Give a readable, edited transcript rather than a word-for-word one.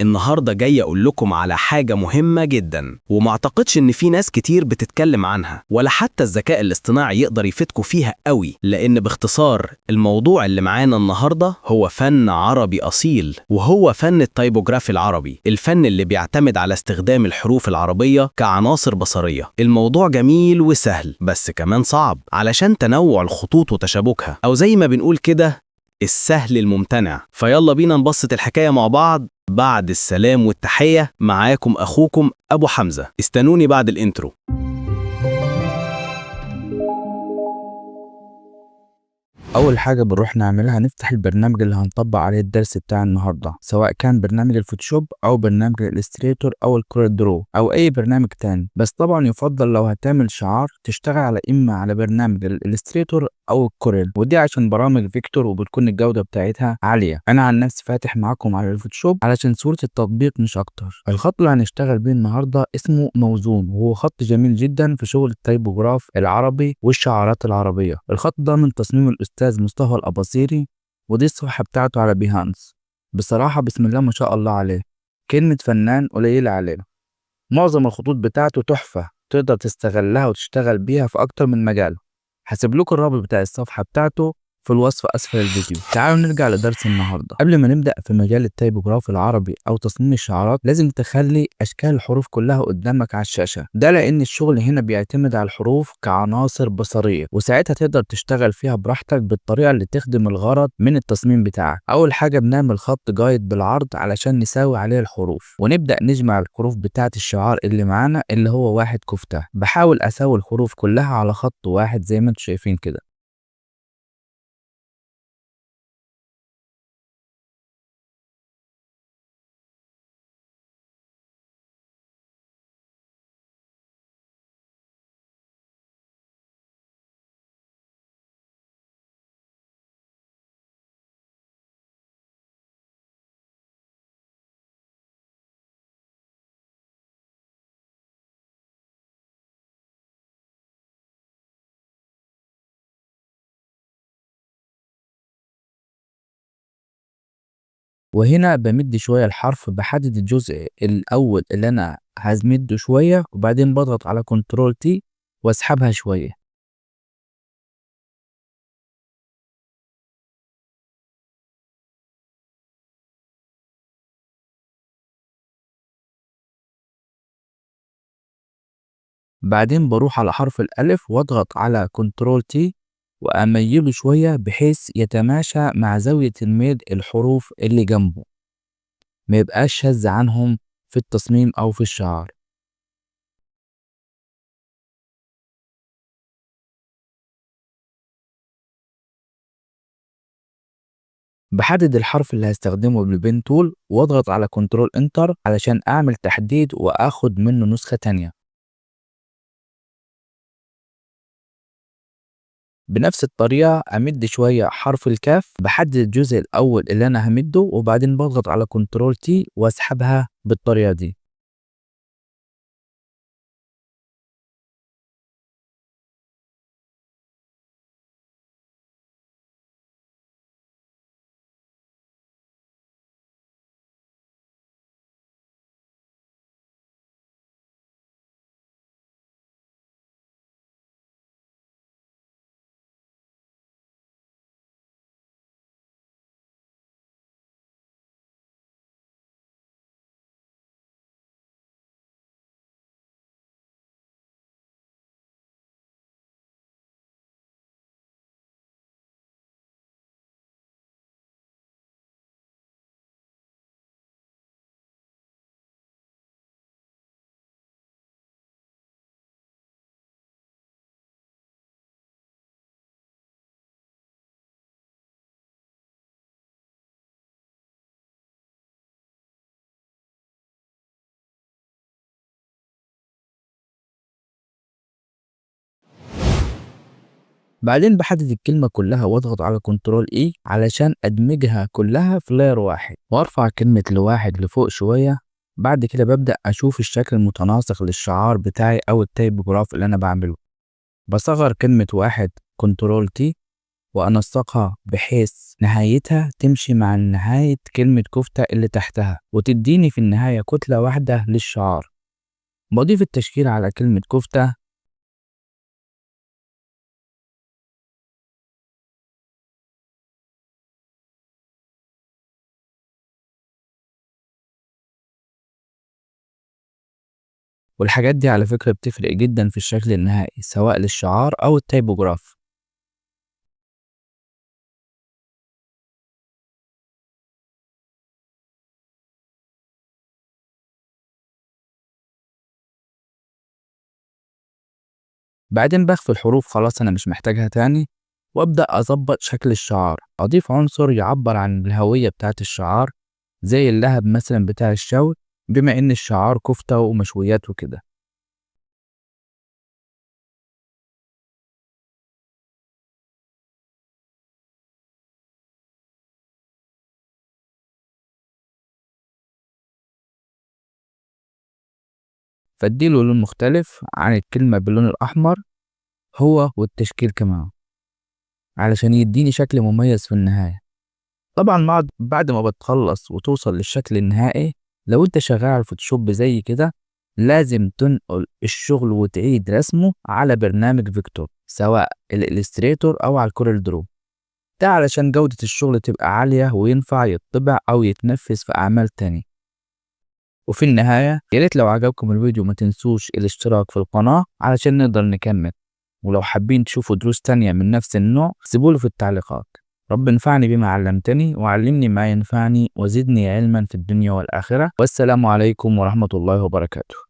النهاردة جاي أقول لكم على حاجة مهمة جدا، ومعتقدش إن في ناس كتير بتتكلم عنها، ولا حتى الذكاء الاصطناعي يقدر يفيدكم فيها قوي. لأن باختصار الموضوع اللي معانا النهاردة هو فن عربي أصيل، وهو فن التايبوجرافي العربي، الفن اللي بيعتمد على استخدام الحروف العربية كعناصر بصرية. الموضوع جميل وسهل، بس كمان صعب علشان تنوع الخطوط وتشابكها، أو زي ما بنقول كده السهل الممتنع. فيلا بينا نبسط الحكاية مع بعض. بعد السلام والتحية، معاكم أخوكم أبو حمزة، استنوني بعد الانترو. أول حاجة بنروح نعملها نفتح البرنامج اللي هنطبق عليه الدرس بتاع النهاردة، سواء كان برنامج الفوتوشوب أو برنامج الإليستريتور أو الكورel درو أو أي برنامج تاني. بس طبعا يفضل لو هتعمل شعار تشتغل على إما على برنامج الإليستريتور أو الكورel، ودي عشان برامج فيكتور وبتكون الجودة بتاعتها عالية. أنا عن نفسي فاتح معاكم على الفوتوشوب علشان صورة التطبيق مش أكتر. الخط اللي هنشتغل بيه النهاردة اسمه موزون، وهو خط جميل جدا في شغل التايبوجراف العربي والشعارات العربية. الخط ده من تصميم الأستاذ مصطفى الأباصيري، ودي الصفحة بتاعته على بيهانس. بصراحة بسم الله ما شاء الله عليه، كلمة فنان قليلة عليه. معظم الخطوط بتاعته تحفة، تقدر تستغلها وتشتغل بيها في أكتر من مجال. هسيب لكم الرابط بتاع الصفحة بتاعته في الوصف أسفل الفيديو. تعالوا نرجع لدرس النهاردة. قبل ما نبدأ في مجال التايبوجراف العربي أو تصميم الشعارات، لازم تخلي أشكال الحروف كلها قدامك على الشاشة، ده لأن الشغل هنا بيعتمد على الحروف كعناصر بصرية، وساعتها تقدر تشتغل فيها براحتك بالطريقة اللي تخدم الغرض من التصميم بتاعك. أول حاجة بنعمل خط جايد بالعرض علشان نساوي عليه الحروف، ونبدأ نجمع الحروف بتاعة الشعار اللي معانا اللي هو واحد كفتة. بحاول أساوي الحروف كلها على خط واحد زي ما انتم شايفين كده. وهنا بمد شوية الحرف، بحدد الجزء الأول اللي أنا هزمده شوية، وبعدين بضغط على كنترول تي واسحبها شوية. بعدين بروح على حرف الألف واضغط على كنترول تي وأميله شوية بحيث يتماشى مع زاوية الميل الحروف اللي جنبه، ما يبقاش شاذ عنهم في التصميم أو في الشعار. بحدد الحرف اللي هستخدمه بالبين تول واضغط على كنترول انتر علشان اعمل تحديد واخد منه نسخة تانية. بنفس الطريقة امد شوية حرف الكاف، بحدد الجزء الاول اللي انا همده وبعدين بضغط على كنترول تي واسحبها بالطريقة دي. بعدين بحدد الكلمة كلها واضغط على كنترول اي علشان ادمجها كلها في لاير واحد، وارفع كلمة لواحد لفوق شوية. بعد كده ببدأ اشوف الشكل المتناسق للشعار بتاعي او التايبوجراف اللي انا بعمله. بصغر كلمة واحد كنترول تي وأنسقها بحيث نهايتها تمشي مع نهاية كلمة كفتة اللي تحتها، وتديني في النهاية كتلة واحدة للشعار. بضيف التشكيل على كلمة كفتة والحاجات دي على فكرة بتفرق جدا في الشكل النهائي سواء للشعار أو التيبوجراف. بعدين بخفي الحروف خلاص أنا مش محتاجها تاني، وأبدأ أظبط شكل الشعار. أضيف عنصر يعبر عن الهوية بتاعة الشعار زي اللهب مثلا بتاع الشوي، بما إن الشعار كفتة ومشويات وكده. فاديله لون مختلف عن الكلمة باللون الأحمر هو والتشكيل كمان، علشان يديني شكل مميز في النهاية. طبعا بعد ما بتخلص وتوصل للشكل النهائي، لو انت شغال على الفوتوشوب زي كده لازم تنقل الشغل وتعيد رسمه على برنامج فيكتور سواء الإليستريتور أو على الكورel درو، ده علشان جودة الشغل تبقى عالية وينفع يطبع أو يتنفذ في أعمال تانية. وفي النهاية ياريت لو عجبكم الفيديو ما تنسوش الاشتراك في القناة علشان نقدر نكمل، ولو حابين تشوفوا دروس تانية من نفس النوع سيبوله في التعليقات. رب انفعني بما علمتني وعلمني ما ينفعني وزدني علما في الدنيا والآخرة، والسلام عليكم ورحمة الله وبركاته.